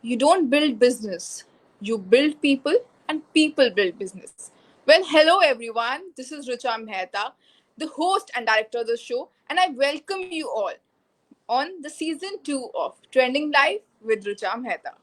You don't build business, you build people, and people build business. Well, hello everyone. This is Richa Mehta, the host and director of the show, and I welcome you all on the season 2 of Trending Live with Richa Mehta.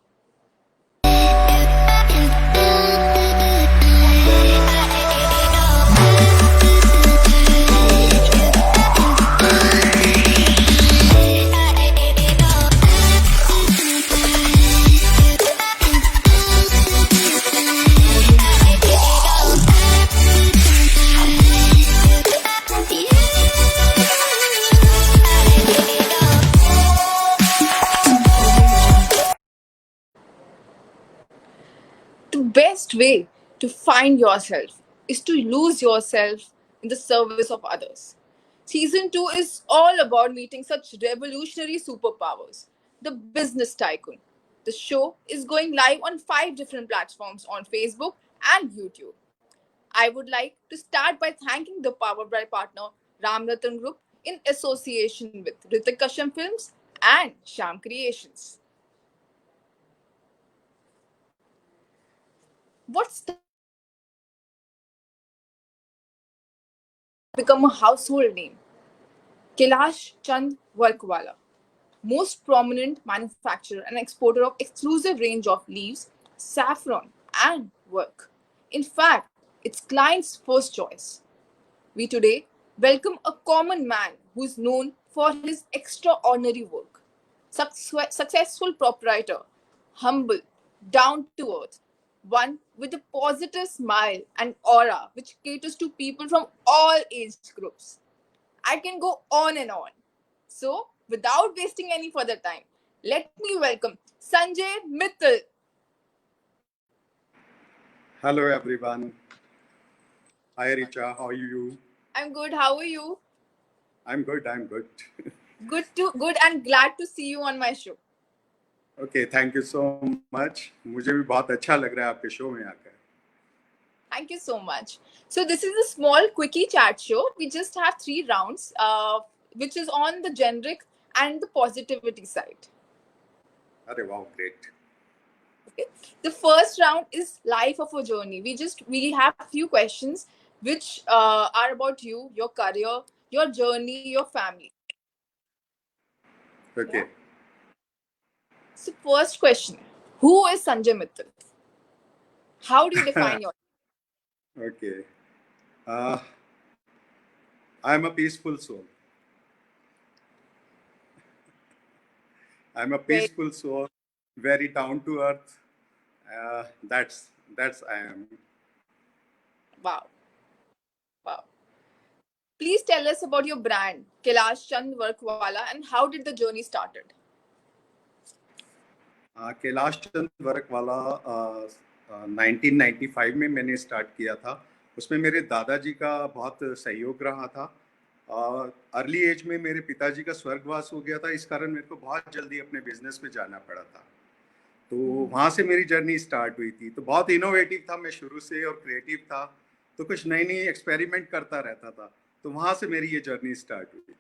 The best way to find yourself is to lose yourself in the service of others. Season 2 is all about meeting such revolutionary superpowers, the business tycoon. The show is going live on 5 different platforms on Facebook and YouTube. I would like to start by thanking the Power by partner Ramratan Group in association with Ritik Kashyap Films and Sham Creations. What started as a casual become a household name. Kailash Chand Workwala, most prominent manufacturer and exporter of exclusive range of leaves, saffron, and work. In fact, its client's first choice. We today welcome a common man who is known for his extraordinary work. Successful proprietor, humble, down to earth, one with a positive smile and aura which caters to people from all age groups. I can go on and on. So, without wasting any further time, let me welcome Sanjay Mittal. Hello everyone. Hi Richa, how are you? I'm good. How are you? I'm good. Good and glad to see you on my show. Okay, thank you so much. मुझे भी बहुत अच्छा लग रहा है आपके show में आकर. Thank you so much. So this is a small quickie chat show. We just have 3 rounds, which is on the generic and the positivity side. अरे wow, great. Okay. The first round is life of a journey. We have few questions which are about you, your career, your journey, your family. Okay. Yeah? So first question: who is Sanjay Mittal? How do you define your? Okay. Uh, I'm a peaceful soul. I'm a peaceful soul, very down to earth. That's I am. Wow. Wow. Please tell us about your brand, Kailash Chand Workwala, and how did the journey started? Kailash Chand work वाला 1995 में मैंने start किया था. उसमें मेरे दादाजी का बहुत सहयोग रहा था. अर्ली एज में मेरे पिताजी का स्वर्गवास हो गया था, इस कारण मेरे को बहुत जल्दी अपने बिजनेस पे जाना पड़ा था. तो वहाँ से मेरी जर्नी स्टार्ट हुई थी. तो बहुत इनोवेटिव था मैं शुरू से और क्रिएटिव था, तो कुछ नई नई एक्सपेरिमेंट करता रहता था. तो वहाँ से मेरी ये जर्नी स्टार्ट हुई थी.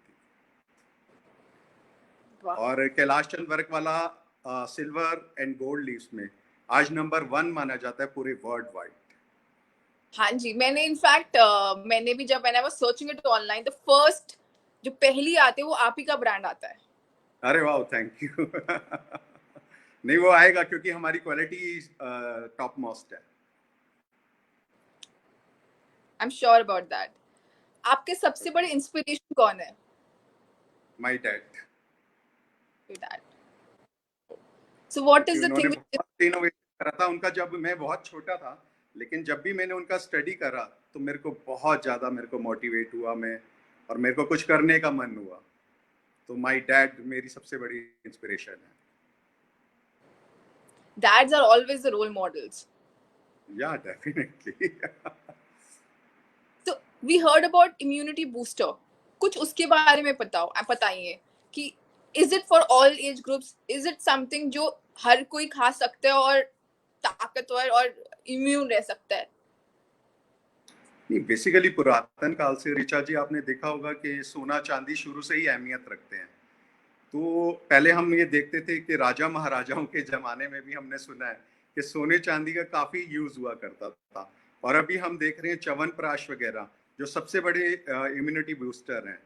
और कैलाश चंद वर्क वाला सिल्वर एंड गोल्ड लीव्स में आज नंबर 1 माना जाता है पूरे वर्ल्ड वाइड. हाँ जी, मैंने इनफैक्ट मैंने भी जब मैंने searching it online, the first जो पहली आते वो आप ही का ब्रांड आता है. अरे वाह, थैंक यू. नहीं, वो आएगा क्योंकि हमारी क्वालिटी टॉप मोस्ट है. आई एम श्योर अबाउट दैट. आपके सबसे बड़े इंस्पिरेशन कौन है? My dad. So what is the thing which innovate करा था उनका जब मैं बहुत छोटा था, लेकिन जब भी मैंने उनका स्टडी करा तो मेरे को बहुत ज्यादा मोटिवेट हुआ मैं, और मेरे को कुछ करने का मन हुआ. तो माय डैड मेरी सबसे बड़ी इंस्पिरेशन है. Dads are always the role models. Yeah, definitely. So we heard about immunity booster. कुछ उसके बारे में बताइए कि is it for all age groups? Is it something जो हर कोई खा सकता है और ताकतवर और इम्यून रह सकता है? नहीं, बेसिकली पुरातन काल से रिचा जी आपने देखा होगा कि सोना चांदी शुरू से ही अहमियत रखते हैं. तो पहले हम ये देखते थे कि राजा महाराजाओं के ज़माने में भी हमने सुना है कि सोने चांदी का काफ़ी यूज़ हुआ करता था, और अभी हम देख रहे हैं च्यवनप्राश वगैरह जो सबसे बड़े इम्यूनिटी बूस्टर हैं।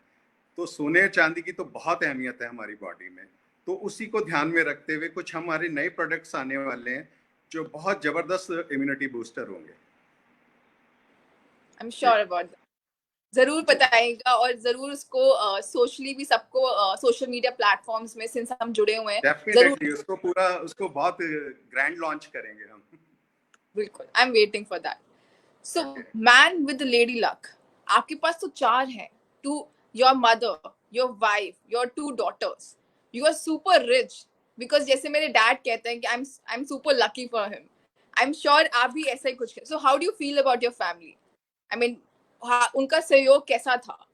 तो सोने चांदी की तो बहुत अहमियत है हमारी बॉडी में। तो उसी को ध्यान में रखते हुए कुछ हमारे नए प्रोडक्ट्स आने वाले हैं जो बहुत ज़बरदस्त इम्यूनिटी बूस्टर होंगे। आई एम जी, श्योर अबाउट दैट। जरूर जी। बताएगा, और जरूर उसको सोशली भी सबको सोशल मीडिया प्लेटफॉर्म्स में सिंस हम जुड़े हुए हैं जरूर। डेफ़िनेटली उसको बहुत ग्रैंड लॉन्च करेंगे हम। बिल्कुल, I am waiting for that. So okay. Man with lady luck, आपके पास तो चार हैं, to your mother, your wife, your two daughters, you are super rich, because जैसे मेरे डैड कहते हैं कि I am super lucky for him. I am sure आप भी ऐसा ही कुछ। So how do you feel about your family? I mean, उनका सहयोग कैसा था,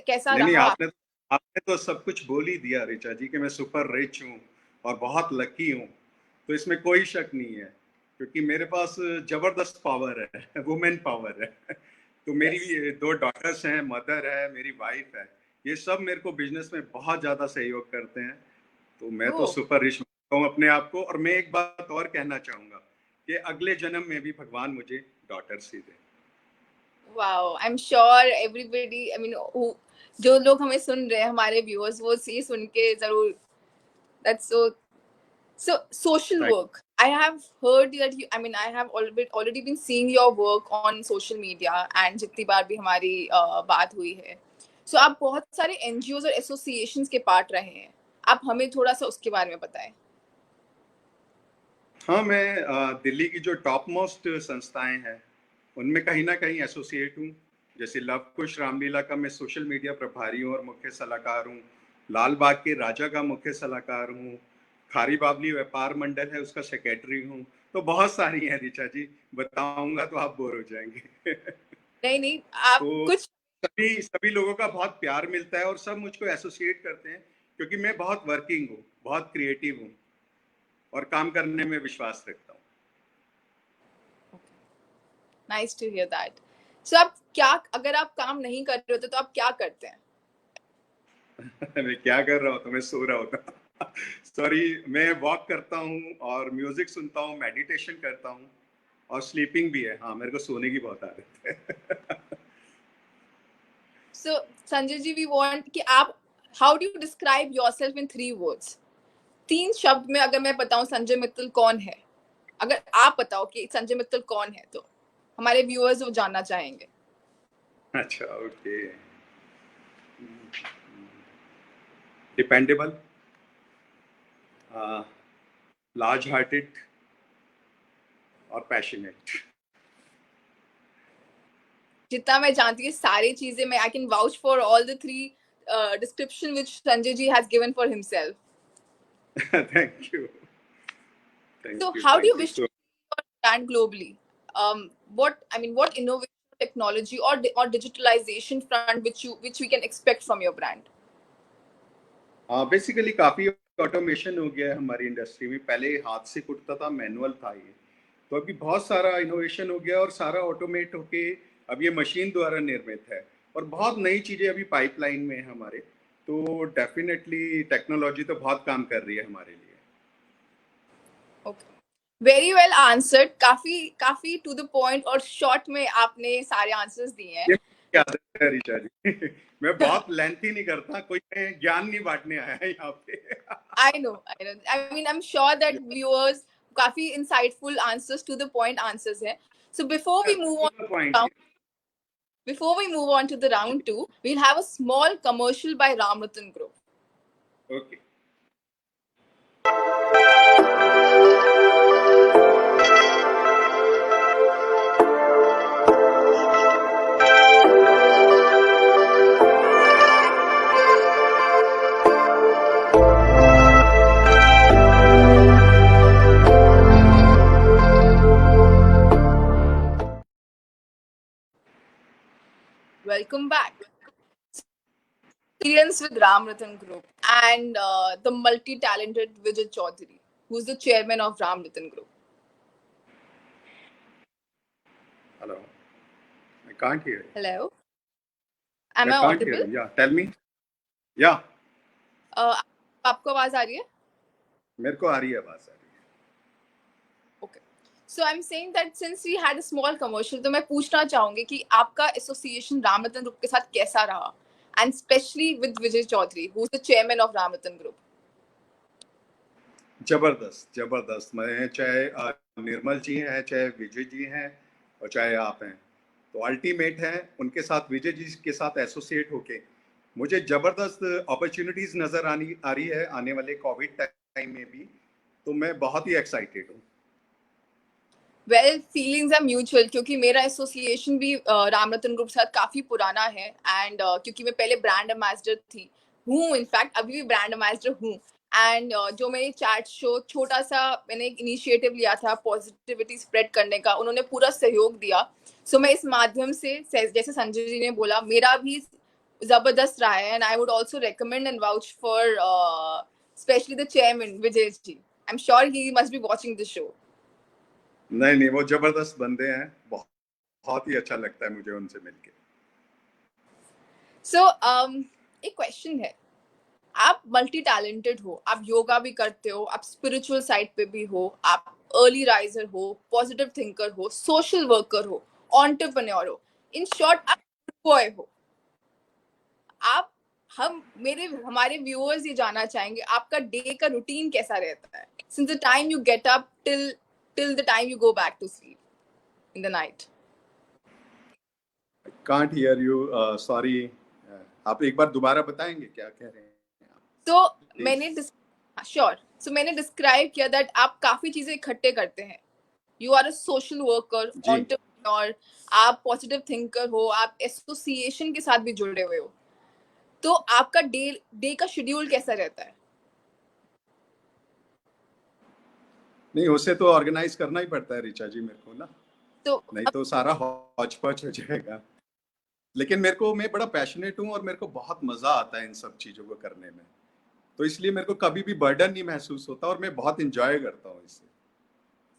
कैसा नहीं, नहीं, रहा? आपने तो सब कुछ बोल ही दिया ऋचा जी कि मैं सुपर रिच हूँ और बहुत लकी हूँ। तो इसमें कोई शक नहीं है, क्योंकि मेरे पास ज़बरदस्त पावर है, वुमेन पावर है। तो मेरी यस। 2 डॉटर्स हैं, मदर है, मेरी वाइफ है। ये सब मेरे को बिज़नेस में बहुत ज़्यादा सहयोग करते हैं। तो मैं तो ओह, सुपर रिच मानता हूँ अपने आप को, और मैं एक बात और कहना चाहूँगा कि अगले जन्म में भी भगवान मुझे डॉटर्स ही दे। Wow, I am sure everybody, I mean, जो लोग हमें सुन रहे हैं, हमारे व्यूअर्स, वो ये सुन के जरूर, that's so. So social thank work. I have heard that you. I mean, I have already been seeing your work on social media, and जितनी बार भी हमारी बात हुई है, so आप बहुत सारे NGOs और associations के पार्ट रहे हैं। आप हमें थोड़ा सा उसके बारे में बताएं। हाँ, मैं दिल्ली की जो टॉप मोस्ट संस्थाएं हैं, उनमें कहीं ना कहीं एसोसिएट हूँ। जैसे लव कुश रामलीला का मैं सोशल मीडिया प्रभारी हूँ और मुख्य सलाहकार हूँ। लाल बाग के राजा का मुख्य सलाहकार हूँ। खारी बावली व्यापार मंडल है, उसका सेक्रेटरी हूँ। तो बहुत सारी हैं ऋचा जी, बताऊंगा तो आप बोर हो जाएंगे। नहीं नहीं, आप तो कुछ। सभी सभी लोगों का बहुत प्यार मिलता है और सब मुझको एसोसिएट करते हैं, क्योंकि मैं बहुत वर्किंग हूँ, बहुत क्रिएटिव हूँ और काम करने में विश्वास रखता हूँ। Nice to hear that. So आप क्या, अगर आप काम नहीं कर रहे होते तो आप क्या करते हैं? मैं क्या कर रहा होता? मैं सो रहा होता। सॉरी, मैं वॉक करता हूँ और म्यूजिक सुनता हूँ, मेडिटेशन करता हूँ, और स्लीपिंग भी है। हाँ, मेरे को सोने की बहुत आदत है। सो संजय जी, वी वांट कि आप, how do you describe yourself in 3 words? 3 शब्द में अगर मैं बताऊं संजय मित्तल कौन है, अगर आप बताओ कि संजय मित्तल कौन है, तो हमारे व्यूअर्स वो जानना चाहेंगे। अच्छा, ओके। डिपेंडेबल, लार्ज हार्टेड और पैशनेट। जितना मैं जानती हूँ सारी चीजें, मैं I can vouch for all the 3 description which Sanjay ji has given for himself. Thank you, So thank you, how do you thank you. wish to see your brand globally? What innovation, technology, or digitalization front which we can expect from your brand? हाँ, basically काफ़ी automation हो गया है हमारी industry में। पहले हाथ से कुटता था, मैनुअल था ये। तो अभी बहुत सारा इनोवेशन हो गया और सारा ऑटोमेट होके अब ये मशीन द्वारा निर्मित है, और बहुत नई चीज़ें अभी पाइपलाइन में है हमारे। तो डेफिनेटली टेक्नोलॉजी तो बहुत काम कर रही है हमारे लिए। Okay. वेरी वेल आंसर्ड, काफी काफी टू द पॉइंट और शॉर्ट में आपने सारे आंसर्स दिए हैं। ये मेरी आदत है ऋचा जी। मैं बहुत लेंथी नहीं करता, कोई मैं ज्ञान नहीं बांटने आया है यहाँ पे। I know, I know, I mean, I am sure that viewers काफी insightful answers, to the point answers हैं। So to the point. before we move on to the round 2, we'll have a small commercial by Ramratan Group. Okay. Welcome back. Experience with Ramratan Group and the multi-talented Vijay Chaudhary, who's the chairman of Ramratan Group. Hello, I can't hear. Hello, am या I can't hear audible? या tell me. या Uh, आपको आवाज आ रही है? मेरे को आ रही है, आवाज आ रही है। Okay, so I am saying that since we had a small commercial, तो मैं पूछना चाहूंगी कि आपका एसोसिएशन रामरतन ग्रुप के साथ कैसा रहा, and specially with Vijay Chaudhary who is the chairman of Ramratan group. जबरदस्त जबरदस्त। मैं चाहे निर्मल जी हैं, चाहे विजय जी हैं, और चाहे आप हैं, तो अल्टीमेट है उनके साथ, विजय जी के साथ एसोसिएट होके मुझे जबरदस्त अपॉर्चुनिटीज नजर आ रही है आने वाले कोविड टाइम में भी। तो मैं बहुत ही एक्साइटेड हूँ। वेल, फीलिंग्स आर म्यूचुअल, क्योंकि मेरा एसोसिएशन भी रामरतन ग्रुप के साथ काफी पुराना है, एंड क्योंकि मैं पहले ब्रांड एम्बेसडर थी, हूँ इनफैक्ट अभी भी ब्रांड एम्बेसडर हूँ। एंड जो मैंने चैट शो छोटा सा मैंने एक इनिशिएटिव लिया था पॉजिटिविटी स्प्रेड करने का, उन्होंने पूरा सहयोग दिया। सो मैं इस माध्यम से, जैसे संजय जी ने बोला, मेरा भी जबरदस्त रहा है, and I would also recommend and vouch for specially the chairman Vijay ji. I am sure he must be watching this show. नहीं नहीं, वो जबरदस्त बंदे हैं, बहुत बहुत ही अच्छा लगता है मुझे उनसे मिलके। सो एक क्वेश्चन है, आप मल्टी टैलेंटेड हो, आप योगा भी करते हो, आप स्पिरिचुअल साइड पे भी हो, आप अर्ली राइजर हो, पॉजिटिव थिंकर हो, सोशल वर्कर हो, एंटरप्रेन्योर हो, इन शॉर्ट आप बॉय हो। आप हमारे व्यूअर्स ये जानना चाहेंगे आपका डे का रूटीन कैसा रहता है, since the time you get up till the time you go back to sleep in the night. Can't hear you, sorry. आप एक बार दोबारा बताएंगे क्या कह रहे हैं आप? तो प्लीज। मैंने डिस्क्राइब किया दैट आप काफी चीजें इकट्ठे करते हैं। You are a social worker, जी, एंटरप्रेन्योर, आप पॉजिटिव थिंकर हो, आप एसोसिएशन के साथ भी जुड़े हुए हो। तो आपका डे का शेड्यूल कैसा रहता है? नहीं उसे तो ऑर्गेनाइज करना ही पड़ता है ऋचा जी मेरे को ना, तो नहीं तो सारा हौच पौच हो जाएगा। लेकिन मैं बड़ा पैशनेट हूँ और मेरे को बहुत मजा आता है इन सब चीजों को करने में, तो इसलिए मेरे को कभी भी बर्डन नहीं महसूस होता और मैं बहुत इंजॉय करता हूँ इसे।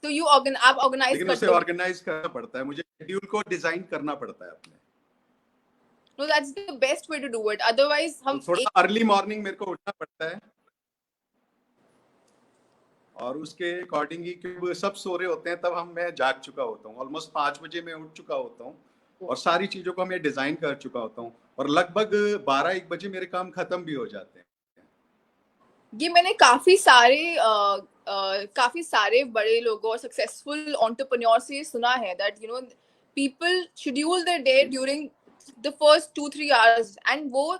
तो आप ऑर्गेनाइज लेकिन उसे करते हो? ऑर्गेनाइज करना पड़ता है, मुझे शेड्यूल को डिजाइन करना पड़ता है अपने। No, that's the best way to do it, otherwise तो हम थोड़ा एक अर्ली मॉर्निंग मेरे को उठना पड़ता है, और उसके अकॉर्डिंग ही, क्योंकि सब सो रहे होते हैं तब मैं जाग चुका होता हूँ, ऑलमोस्ट 5 बजे मैं उठ चुका होता हूँ और सारी चीजों को मैं डिजाइन कर चुका होता हूँ, और लगभग 12-1 बजे मेरे काम खत्म भी हो जाते हैं। ये मैंने काफी सारे बड़े लोगों और सक्सेसफुल एंटरप्रेन्योर से सुना है that people schedule their day during the first 2-3 hours, and वो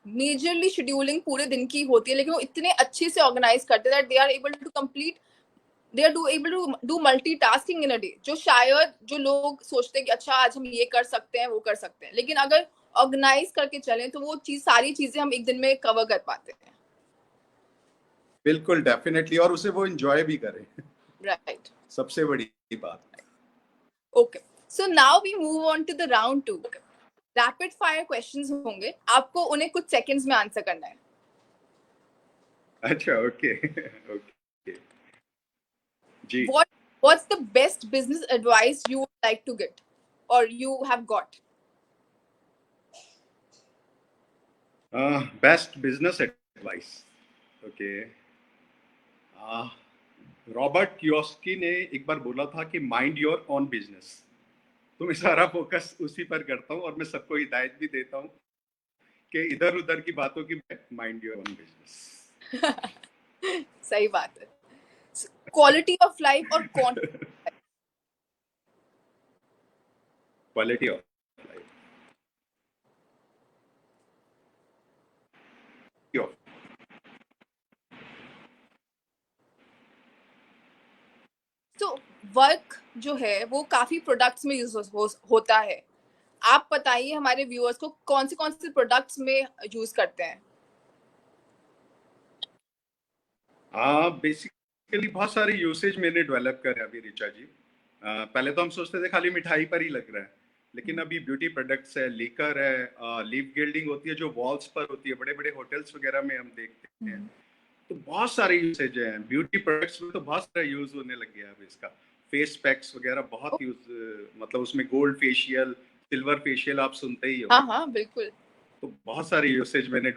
मेजरली शेड्यूलिंग पूरे दिन की होती है, लेकिन वो इतने अच्छे से ऑर्गेनाइज करते हैं that they are able to complete, they are able to do multitasking in a day, जो शायद जो लोग सोचते हैं कि अच्छा आज हम ये कर सकते हैं, वो कर सकते हैं, लेकिन अगर ऑर्गेनाइज करके चलें तो वो सारी चीजें हम एक दिन में कवर कर पाते हैं। बिल्कुल, डेफिनेटली, और उसे वो एंजॉय भी करें। राइट। सबसे बड़ी बात। Okay, so now we move on to the round 2। Rapid fire questions होंगे, आपको उन्हें कुछ सेकंड्स में आंसर करना है। अच्छा, ओके ओके जी। What's the best business advice you would like to get or you have got? Best business advice, okay. Robert Kiyosaki ने एक बार बोला था कि माइंड योर ओन बिजनेस, तो मैं सारा फोकस उसी पर करता हूँ और मैं सबको हिदायत भी देता हूँ कि इधर उधर की बातों की माइंड योर ओन बिजनेस। सही बात है। क्वालिटी ऑफ लाइफ और क्वांटिटी? Quality of life. तो वर्क जो है वो काफी प्रोडक्ट्स में यूज होता है। आप बताइए हमारे व्यूअर्स को कौन से प्रोडक्ट्स में यूज करते हैं? हाँ, बेसिकली बहुत सारे यूसेज मैंने डेवलप करे अभी ऋचा जी। पहले तो हम सोचते थे खाली मिठाई पर ही लग रहा है, लेकिन अभी ब्यूटी प्रोडक्ट्स है, लीकर है, लीफ गिल्डिंग होती है जो वॉल्स पर होती है, बड़े बड़े होटल्स वगैरह में हम देखते हैं। तो बहुत सारे यूसेज हैं ब्यूटी प्रोडक्ट्स में, तो बहुत सारा यूज होने लग गया अब इसका। फेस पैक्स वगैरह बहुत यूज, मतलब उसमें गोल्ड फेशियल, सिल्वर फेशियल आप सुनते ही हो। हाँ हाँ बिल्कुल। तो बहुत सारे यूसेज मैंने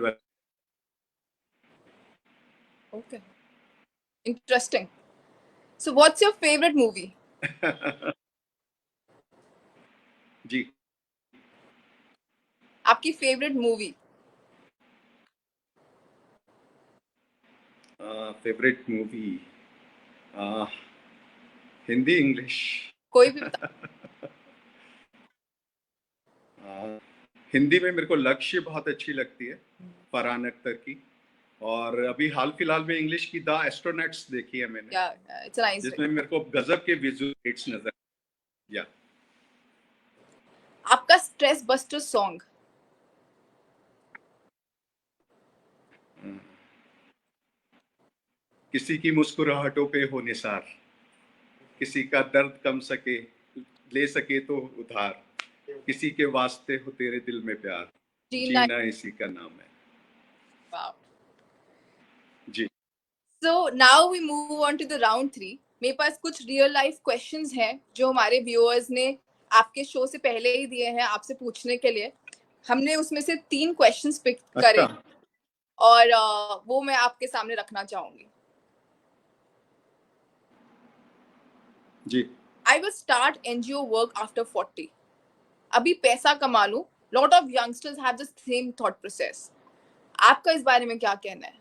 Okay. Interesting. So what's your favorite movie? जी, आपकी favorite movie? Favourite movie, Hindi, English? कोई भी बता। हिंदी में मेरे को लक्ष्य बहुत अच्छी लगती है, फरहान अख्तर की। और अभी हाल फिलहाल में इंग्लिश की द एस्ट्रोनॉट्स देखी है मैंने, Yeah, it's a nice जिसमें movie. मेरे को गजब के विजुअल्स नजर। या आपका stress buster song? किसी की मुस्कुराहटों पे हो निसार, किसी का दर्द कम सके ले सके तो उधार, किसी के वास्ते हो तेरे दिल में प्यार, जीना। जीना इसी का नाम है। Wow. Ji, So now we move on to the round 3. मेरे पास कुछ रियल लाइफ क्वेश्चंस हैं जो हमारे व्यूअर्स ने आपके शो से पहले ही दिए हैं आपसे पूछने के लिए। हमने उसमें से 3 क्वेश्चंस पिक करे अच्छा, और वो मैं आपके सामने रखना चाहूंगी। जी, I will start NGO work after 40. अभी पैसा कमा लूं। Lot of youngsters have the same thought process. आपका इस बारे में क्या कहना है?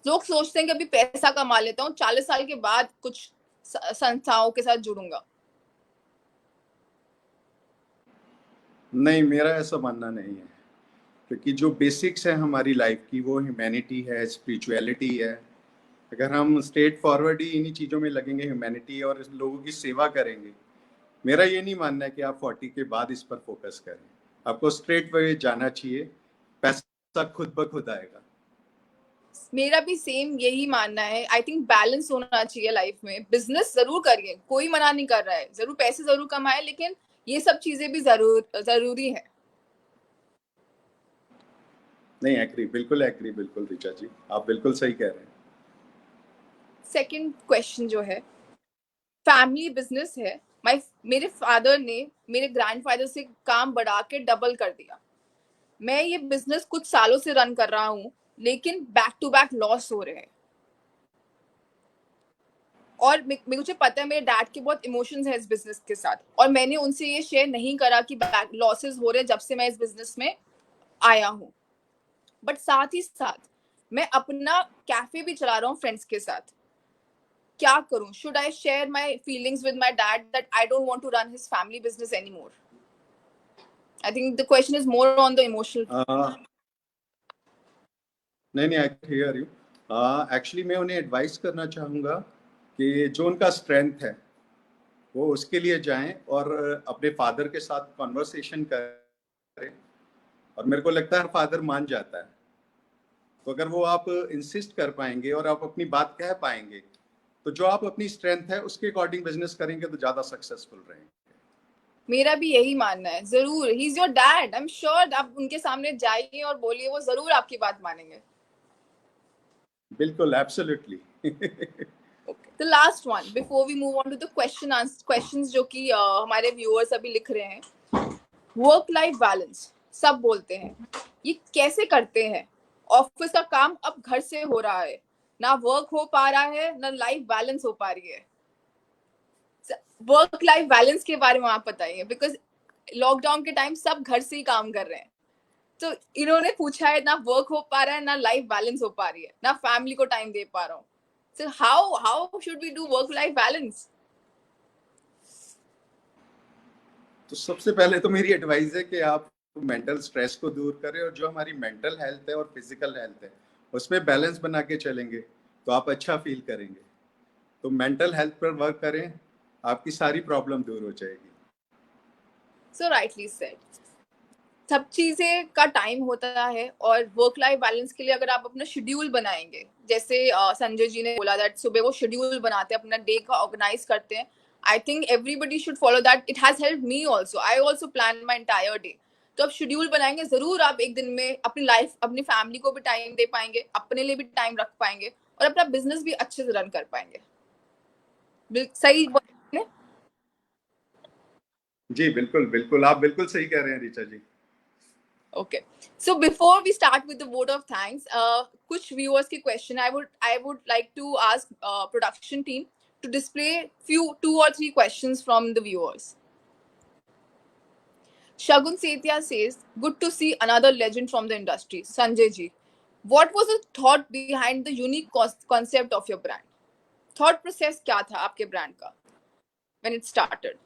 लोग सोचते हैं कि अभी पैसा कमा लेता हूँ, 40 साल के बाद कुछ संस्थाओं के साथ जुड़ूंगा। नहीं, मेरा ऐसा मानना नहीं है, क्योंकि जो बेसिक्स है हमारी लाइफ की वो ह्यूमैनिटी है, स्पिरिचुअलिटी है। अगर हम स्ट्रेट फॉरवर्ड ही इन्हीं चीज़ों में लगेंगे, ह्यूमैनिटी और लोगों की सेवा करेंगे, मेरा ये नहीं मानना है कि आप 40 के बाद इस पर फोकस करें। आपको स्ट्रेट वे जाना चाहिए, पैसा खुद ब खुद आएगा। मेरा भी सेम यही मानना है। आई थिंक बैलेंस होना चाहिए लाइफ में। बिजनेस जरूर करिए, कोई मना नहीं कर रहा है, जरूर पैसे जरूर कमाए, लेकिन ये सब चीजें भी जरूरी है। नहीं, एग्री, बिल्कुल एग्री, बिल्कुल ऋचा जी, आप बिल्कुल सही कह रहे हैं। सेकंड क्वेश्चन जो है, फैमिली बिजनेस है। मेरे फादर ने मेरे ग्रैंडफादर से काम बढ़ा के डबल कर दिया। मैं ये बिजनेस कुछ सालों से रन कर रहा हूँ, लेकिन बैक टू बैक लॉस हो रहे हैं। और मुझे पता है मेरे डैड के बहुत इमोशंस है इस बिजनेस के साथ, और मैंने उनसे ये शेयर नहीं करा कि लॉसेस हो रहे हैं जब से मैं इस बिजनेस में आया हूँ। बट साथ ही साथ मैं अपना कैफे भी चला रहा हूँ फ्रेंड्स के साथ। क्या करूं? Should I share my feelings with my dad that I don't want to run his family business anymore? I think the question is more on the emotional. नहीं नहीं, आई हियर यू। एक्चुअली मैं उन्हें advice करना चाहूँगा कि जो उनका strength है वो उसके लिए जाएं और अपने फादर के साथ कॉन्वर्सेशन करें, और मेरे को लगता है फादर मान जाता है। तो अगर वो आप इंसिस्ट कर पाएंगे और आप अपनी बात कह पाएंगे, तो जो आप अपनी स्ट्रेंथ है उसके अकॉर्डिंग बिजनेस करेंगे तो ज़्यादा सक्सेसफुल रहेंगे। मेरा भी यही मानना है। जरूर, he is your dad, I am sure आप उनके सामने जाइए और बोलिए, वो जरूर आपकी बात मानेंगे। बिल्कुल, absolutely. Okay. The last one before we move on to the questions जो कि हमारे व्यूअर्स अभी लिख रहे हैं। वर्क लाइफ बैलेंस सब बोलते हैं, ये कैसे करते हैं? ऑफिस का काम अब घर से हो रहा है, ना वर्क हो पा रहा है ना लाइफ बैलेंस हो पा रही है। वर्क लाइफ बैलेंस के बारे में आप बताइए, बिकॉज लॉकडाउन के टाइम सब घर से ही काम कर रहे हैं। तो इन्होंने पूछा है, ना वर्क हो पा रहा है ना लाइफ बैलेंस हो पा रही है, ना फैमिली को टाइम दे पा रहा हूँ। So how should we do work life balance? तो सबसे पहले तो मेरी एडवाइस है कि आप मेंटल स्ट्रेस को दूर करें, और जो हमारी मेंटल हेल्थ है और फिजिकल हेल्थ है उसमें बैलेंस बना के चलेंगे तो आप अच्छा फील करेंगे। तो मेंटल हेल्थ पर वर्क करें, आपकी सारी प्रॉब्लम दूर हो जाएगी। So rightly said. सब चीजें का टाइम होता है, और वर्क लाइफ बैलेंस के लिए अगर आप अपना शेड्यूल बनाएंगे, जैसे संजय जी ने बोला दैट सुबह वो शेड्यूल बनाते हैं, अपना डे का ऑर्गेनाइज करते हैं। I think everybody should follow that. It has help me also. I also plan my entire day. तो आप शेड्यूल बनाएंगे, जरूर आप एक दिन में अपनी लाइफ, अपनी फैमिली को भी टाइम दे पाएंगे, अपने लिए भी टाइम रख पाएंगे, और अपना बिजनेस भी अच्छे से रन कर पाएंगे। सही बोले? जी बिल्कुल बिल्कुल, आप बिल्कुल सही कह रहे हैं ऋचा जी। Okay. So before we start with the vote of thanks, कुछ viewers की question I would like to ask production team to display two or three questions from the viewers. Shagun Setia says, "Good to see another legend from the industry, Sanjay ji. What was the thought behind the unique concept of your brand? Thought process क्या था आपके brand का when it started?"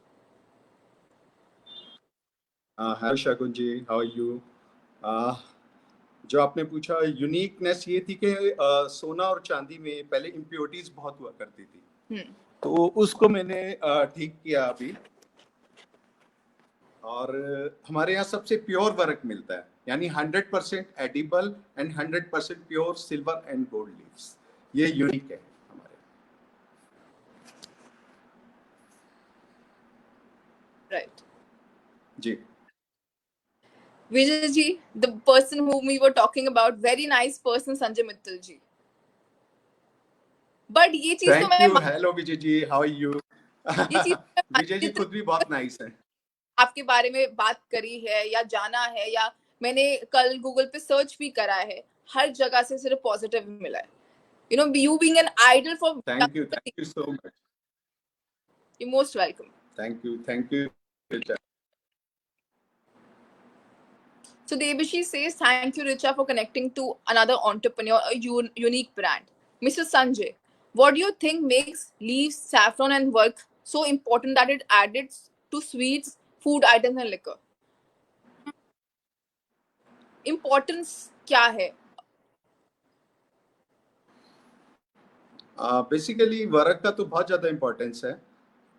Hello Shagun ji, how are you? जो आपने पूछा, uniqueness ये थी कि सोना और चांदी में पहले इम्प्योरिटीज बहुत हुआ करती थी, तो उसको मैंने ठीक किया अभी। और हमारे यहाँ सबसे प्योर वर्क मिलता है, यानी 100% edible and 100% pure silver and gold leaves. ये यूनिक है हमारे। Right. Ji Vijay ji, the person whom we were talking about, very nice person, Sanjay Mittal ji. But ये चीज तो थैंक यू। मैं hello Vijay ji, how are you? ये चीज विजय जी खुद भी बहुत नाइस है। आपके बारे में बात करी है या जाना है, या मैंने कल गूगल पे सर्च भी करा है, हर जगह से सिर्फ पॉजिटिव मिला है. You being an idol for thank you so much. you're most welcome. Thank you. So Debashi says, "Thank you, Richa, for connecting to another entrepreneur, a unique brand." Mr. Sanjay, what do you think makes leaves, saffron, and work so important that it added to sweets, food items, and liquor? Importance क्या है? Basically work का तो बहुत ज़्यादा importance है,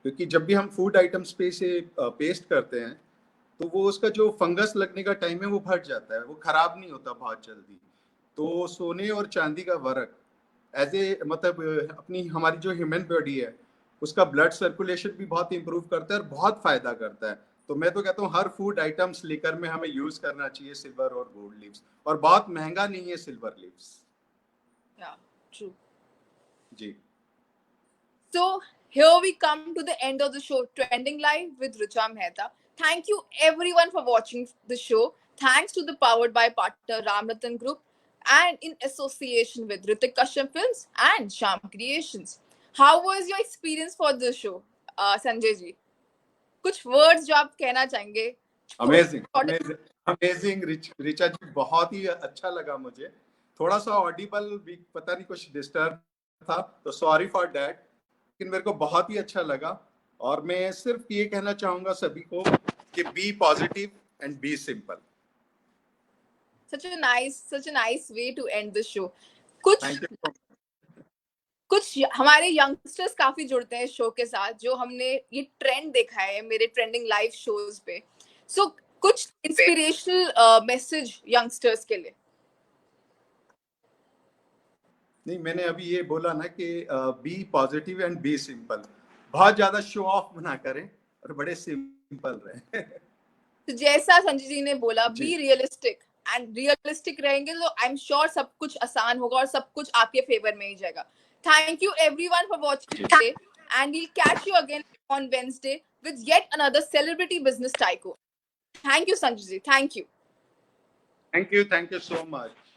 क्योंकि जब भी हम फूड आइटम्स पे से पेस्ट करते हैं तो वो उसका जो फंगस लगने का टाइम है वो फट जाता है, वो खराब नहीं होता बहुत जल्दी। तो सोने और चांदी का वर्क एज ए मतलब अपनी हमारी जो ह्यूमन बॉडी है उसका ब्लड सर्कुलेशन भी बहुत इंप्रूव करता है और बहुत फायदा करता है। तो मैं तो कहता हूँ हर फूड आइटम्स लेकर में हमें यूज करना चाहिए सिल्वर और गोल्ड लीव्स, और बहुत महंगा नहीं है सिल्वर लीव्स। Yeah, true. जी So here we come to the end of the show, Trending Live with Richa Mehta. Thank you everyone for watching the show. Thanks to the Powered by partner Ramratan Group and in association with Ritik Kashyap Films and Sham Creations. How was your experience for the show, Sanjay ji? कुछ words जो आप कहना चाहेंगे? Amazing amazing Richa जी, बहुत ही अच्छा लगा मुझे। थोड़ा सा ऑडिबल भी पता नहीं कुछ डिस्टर्ब था, तो सॉरी फॉर दैट, लेकिन मेरे को बहुत ही अच्छा लगा। और मैं सिर्फ ये कहना चाहूंगा सभी को कि be positive and be simple. Such a nice way to end the show. कुछ हमारे यंगस्टर्स काफी जुड़ते हैं शो के साथ, जो हमने ये ट्रेंड देखा है मेरे ट्रेंडिंग लाइव शोज पे. सो कुछ इंस्पिरेशनल मैसेज यंगस्टर्स के लिए. नहीं, मैंने अभी ये बोला ना कि be positive and be simple. बहुत ज्यादा शो ऑफ ना करें और बड़े सिंपल रहें। तो जैसा संजय जी ने बोला, बी रियलिस्टिक, एंड रियलिस्टिक रहेंगे तो आई एम श्योर सब कुछ आसान होगा और सब कुछ आपके फेवर में ही जाएगा. Thank you everyone for watching today, and we'll catch you again on Wednesday with yet another celebrity business tycoon. Thank you, Sanjay ji. Thank you. Thank you so much.